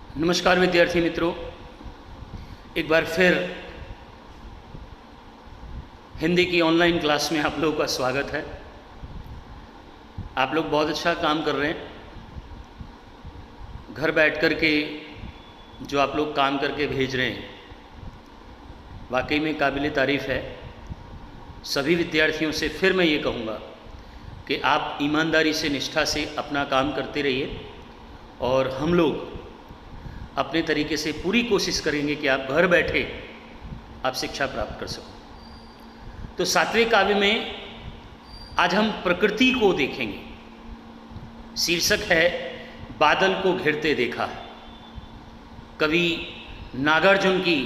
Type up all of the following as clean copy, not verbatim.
नमस्कार विद्यार्थी मित्रों, एक बार फिर हिंदी की ऑनलाइन क्लास में आप लोगों का स्वागत है। आप लोग बहुत अच्छा काम कर रहे हैं। घर बैठ कर के जो आप लोग काम करके भेज रहे हैं वाकई में काबिल तारीफ़ है। सभी विद्यार्थियों से फिर मैं ये कहूँगा कि आप ईमानदारी से, निष्ठा से अपना काम करते रहिए और हम लोग अपने तरीके से पूरी कोशिश करेंगे कि आप घर बैठे आप शिक्षा प्राप्त कर सको। तो सातवें काव्य में आज हम प्रकृति को देखेंगे। शीर्षक है बादल को घिरते देखा। कवि नागार्जुन की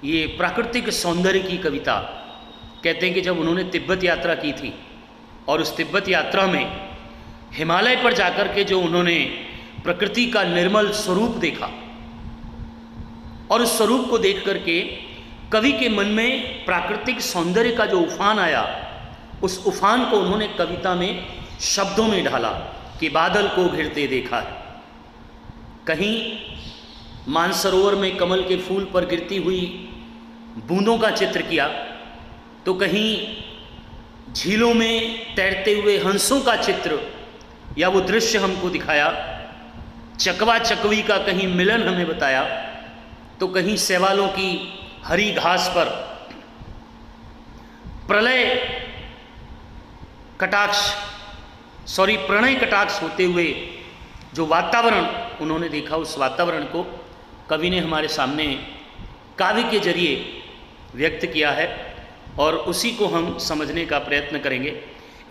ये प्राकृतिक सौंदर्य की कविता कहते हैं कि जब उन्होंने तिब्बत यात्रा की थी और उस तिब्बत यात्रा में हिमालय पर जाकर के जो उन्होंने प्रकृति का निर्मल स्वरूप देखा और उस स्वरूप को देख करके कवि के मन में प्राकृतिक सौंदर्य का जो उफान आया, उस उफान को उन्होंने कविता में शब्दों में ढाला कि बादल को घिरते देखा है। कहीं मानसरोवर में कमल के फूल पर गिरती हुई बूंदों का चित्र किया, तो कहीं झीलों में तैरते हुए हंसों का चित्र या वो दृश्य हमको दिखाया। चकवा चकवी का कहीं मिलन हमें बताया, तो कहीं शैवालों की हरी घास पर प्रणय कटाक्ष होते हुए जो वातावरण उन्होंने देखा, उस वातावरण को कवि ने हमारे सामने काव्य के जरिए व्यक्त किया है और उसी को हम समझने का प्रयत्न करेंगे।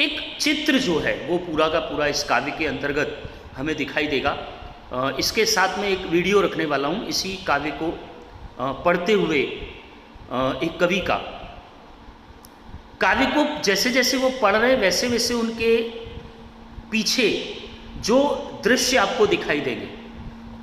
एक चित्र जो है वो पूरा का पूरा इस काव्य के अंतर्गत हमें दिखाई देगा। इसके साथ में एक वीडियो रखने वाला हूँ इसी काव्य को पढ़ते हुए। एक कवि का काव्य को जैसे जैसे वो पढ़ रहे वैसे वैसे उनके पीछे जो दृश्य आपको दिखाई देंगे,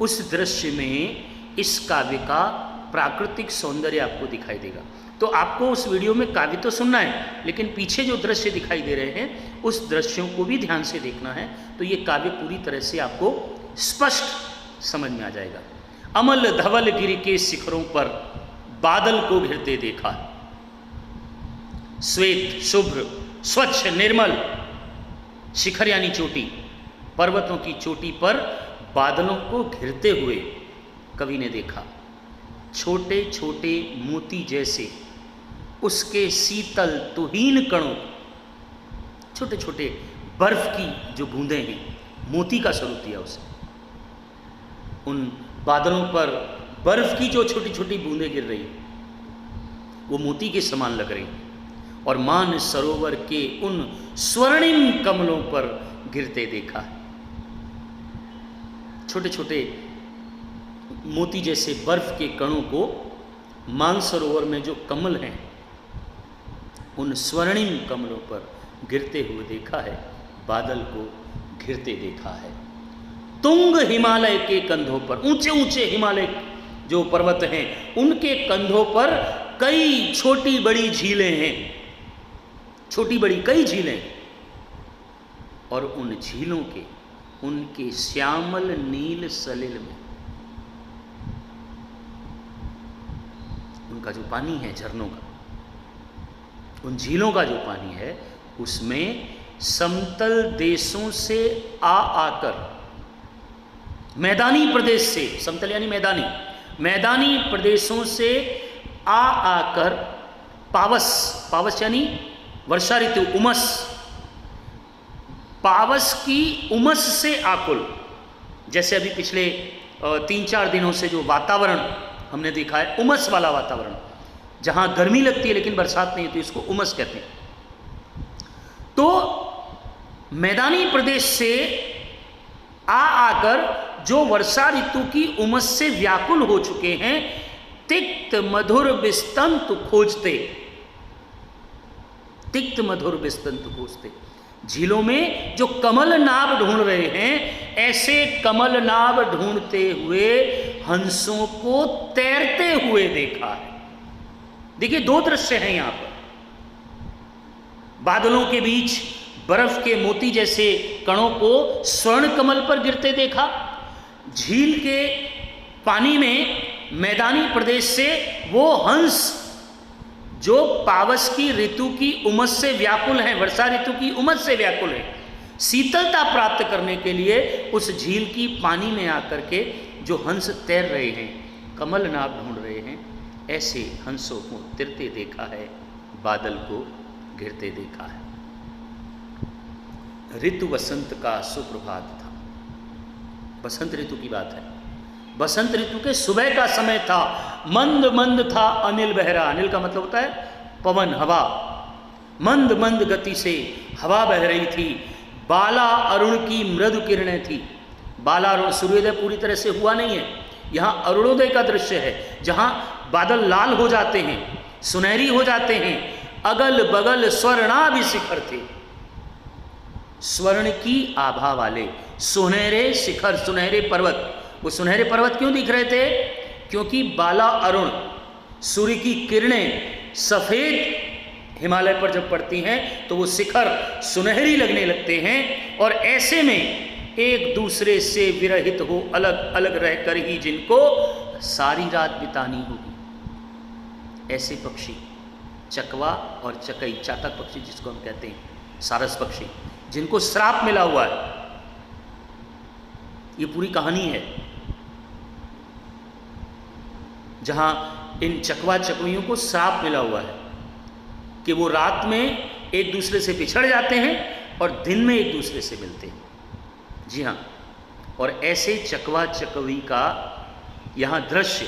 उस दृश्य में इस काव्य का प्राकृतिक सौंदर्य आपको दिखाई देगा। तो आपको उस वीडियो में काव्य तो सुनना है, लेकिन पीछे जो दृश्य दिखाई दे रहे हैं उस दृश्यों को भी ध्यान से देखना है। तो ये काव्य पूरी तरह से आपको स्पष्ट समझ में आ जाएगा। अमल धवल गिरि के शिखरों पर बादल को घिरते देखा। श्वेत, शुभ्र, स्वच्छ, निर्मल शिखर यानी चोटी, पर्वतों की चोटी पर बादलों को घिरते हुए कवि ने देखा। छोटे छोटे मोती जैसे उसके शीतल तुहीन कणों, छोटे छोटे बर्फ की जो बूंदें हैं, मोती का स्वरूप दिया उसे। उन बादलों पर बर्फ की जो छोटी छोटी बूंदें गिर रही वो मोती के समान लग रही और मान सरोवर के उन स्वर्णिम कमलों पर गिरते देखा। छोटे छोटे मोती जैसे बर्फ के कणों को मानसरोवर में जो कमल हैं उन स्वर्णिम कमलों पर गिरते हुए देखा है। बादल को घिरते देखा है। तुंग हिमालय के कंधों पर, ऊंचे ऊंचे हिमालय जो पर्वत हैं उनके कंधों पर कई छोटी बड़ी झीलें हैं, छोटी बड़ी कई झीलें, और उन झीलों के उनके श्यामल नील सलिल में उनका जो पानी है झरनों का, उन झीलों का जो पानी है उसमें समतल देशों से आकर, मैदानी प्रदेश से, समतल यानी मैदानी, मैदानी प्रदेशों से आकर पावस यानी वर्षा ऋतु, उमस, पावस की उमस से आकुल। जैसे अभी पिछले 3-4 दिनों से जो वातावरण हमने देखा है, उमस वाला वातावरण, जहां गर्मी लगती है लेकिन बरसात नहीं होती, इसको उमस कहते हैं। तो मैदानी प्रदेश से आकर जो वर्षा ऋतु की उमस से व्याकुल हो चुके हैं, तिक्त मधुर बिस्तंतु खोजते, तिक्त मधुर बिस्तंतु खोजते, झीलों में जो कमल नाभ ढूंढ रहे हैं, ऐसे कमल नाभ ढूंढते हुए हंसों को तैरते हुए देखा है। देखिए दो दृश्य हैं यहां पर। बादलों के बीच बर्फ के मोती जैसे कणों को स्वर्ण कमल पर गिरते देखा, झील के पानी में मैदानी प्रदेश से वो हंस जो पावस की ऋतु की उमस से व्याकुल हैं, वर्षा ऋतु की उमस से व्याकुल हैं, शीतलता प्राप्त करने के लिए उस झील की पानी में आकर के जो हंस तैर रहे हैं, कमल नाभ ढूंढ रहे हैं, ऐसे हंसों को तिरते देखा है, बादल को घिरते देखा है। ऋतु वसंत का सुप्रभात था। बसंत ऋतु की बात है। बसंत ऋतु के सुबह का समय था। मंद मंद था अनिल बहरा। अनिल का मतलब होता है पवन, हवा। मंद मंद गति से हवा बह रही थी। बाला अरुण की मृदु किरणें थी। बाला अरुण, सूर्योदय पूरी तरह से हुआ नहीं है, यहाँ अरुणोदय का दृश्य है, जहाँ बादल लाल हो जाते हैं, सुनहरी हो जाते हैं। अगल बगल स्वर्णाभि शिखर थे, स्वर्ण की आभा वाले सुनहरे शिखर, सुनहरे पर्वत। वो सुनहरे पर्वत क्यों दिख रहे थे? क्योंकि बाला अरुण सूर्य की किरणें सफेद हिमालय पर जब पड़ती हैं तो वो शिखर सुनहरी लगने लगते हैं। और ऐसे में एक दूसरे से विरहित हो, अलग अलग रहकर ही जिनको सारी रात बितानी होगी, ऐसे पक्षी चकवा और चकई, चातक पक्षी जिसको हम कहते हैं, सारस पक्षी, जिनको श्राप मिला हुआ है। ये पूरी कहानी है जहां इन चकवा चकवियों को श्राप मिला हुआ है कि वो रात में एक दूसरे से बिछड़ जाते हैं और दिन में एक दूसरे से मिलते हैं। जी हाँ, और ऐसे चकवा चकवी का यहाँ दृश्य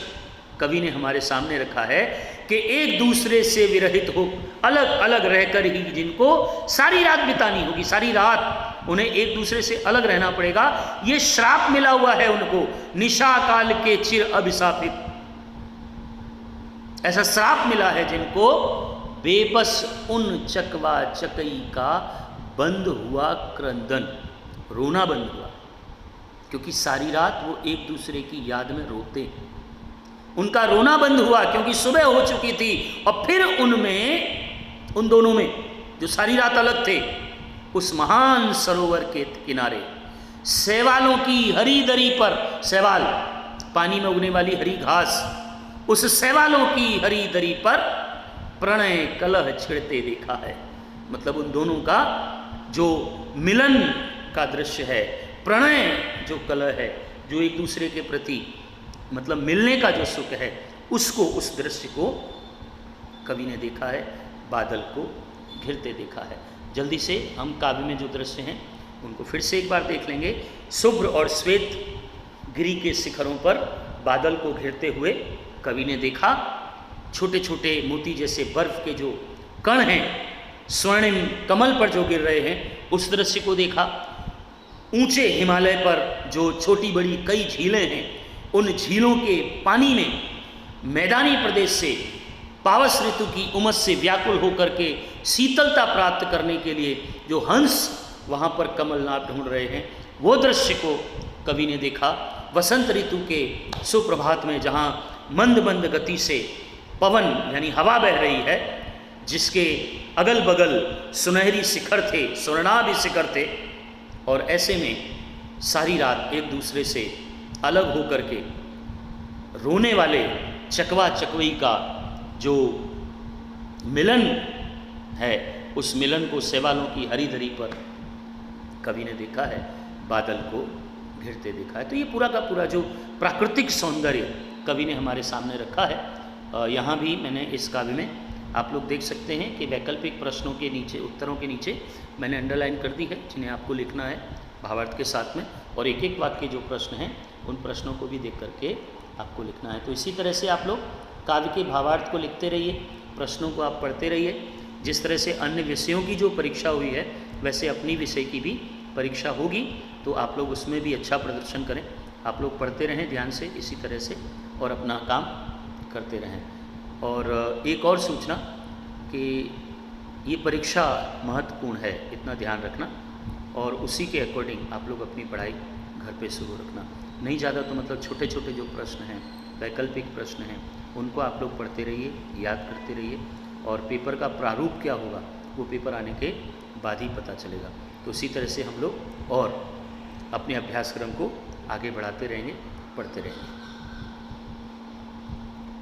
कवि ने हमारे सामने रखा है कि एक दूसरे से विरहित हो, अलग अलग रहकर ही जिनको सारी रात बितानी होगी, सारी रात उन्हें एक दूसरे से अलग रहना पड़ेगा। ये श्राप मिला हुआ है उनको, निशा काल के चिर अभिशापित। ऐसा श्राप मिला है जिनको बेबस उन चकवा चकई का बंद हुआ क्रंदन, रोना बंद हुआ, क्योंकि सारी रात वो एक दूसरे की याद में रोते। उनका रोना बंद हुआ क्योंकि सुबह हो चुकी थी और फिर उनमें, उन दोनों में जो सारी रात अलग थे, उस महान सरोवर के किनारे शैवालों की हरी दरी पर, शैवाल पानी में उगने वाली हरी घास, उस शैवालों की हरी दरी पर प्रणय कलह छिड़ते देखा है। मतलब उन दोनों का जो मिलन का दृश्य है, प्रणय जो कलह है, जो एक दूसरे के प्रति मतलब मिलने का जो सुख है, उसको, उस दृश्य को कवि ने देखा है, बादल को घिरते देखा है। जल्दी से हम काव्य में जो दृश्य हैं उनको फिर से एक बार देख लेंगे। शुभ्र और श्वेत गिरी के शिखरों पर बादल को घिरते हुए कवि ने देखा। छोटे छोटे मोती जैसे बर्फ के जो कण हैं स्वर्णिम कमल पर जो गिर रहे हैं, उस दृश्य को देखा। ऊंचे हिमालय पर जो छोटी बड़ी कई झीलें हैं, उन झीलों के पानी में मैदानी प्रदेश से पावस ऋतु की उमस से व्याकुल होकर के शीतलता प्राप्त करने के लिए जो हंस वहाँ पर कमलनाथ ढूंढ रहे हैं, वो दृश्य को कवि ने देखा। वसंत ऋतु के सुप्रभात में जहाँ मंद मंद गति से पवन यानी हवा बह रही है, जिसके अगल बगल सुनहरी शिखर थे, स्वर्णाभि शिखर थे, और ऐसे में सारी रात एक दूसरे से अलग होकर के रोने वाले चकवा चकवई का जो मिलन है, उस मिलन को शैवालों की हरी दरी पर कवि ने देखा है, बादल को घिरते देखा है। तो ये पूरा का पूरा जो प्राकृतिक सौंदर्य कवि ने हमारे सामने रखा है। यहाँ भी मैंने इस काव्य में आप लोग देख सकते हैं कि वैकल्पिक प्रश्नों के नीचे, उत्तरों के नीचे मैंने अंडरलाइन कर दी है, जिन्हें आपको लिखना है भावार्थ के साथ में, और एक एक वाक्य जो प्रश्न हैं उन प्रश्नों को भी देख करके आपको लिखना है। तो इसी तरह से आप लोग काव्य के भावार्थ को लिखते रहिए, प्रश्नों को आप पढ़ते रहिए। जिस तरह से अन्य विषयों की जो परीक्षा हुई है, वैसे अपनी विषय की भी परीक्षा होगी, तो आप लोग उसमें भी अच्छा प्रदर्शन करें। आप लोग पढ़ते रहें ध्यान से इसी तरह से और अपना काम करते रहें। और एक और सूचना कि ये परीक्षा महत्वपूर्ण है, इतना ध्यान रखना, और उसी के अकॉर्डिंग आप लोग अपनी पढ़ाई घर पे शुरू रखना। नहीं ज़्यादा तो मतलब छोटे छोटे जो प्रश्न हैं, वैकल्पिक प्रश्न हैं, उनको आप लोग पढ़ते रहिए, याद करते रहिए, और पेपर का प्रारूप क्या होगा वो पेपर आने के बाद ही पता चलेगा। तो उसी तरह से हम लोग और अपने अभ्यासक्रम को आगे बढ़ाते रहेंगे, पढ़ते रहेंगे।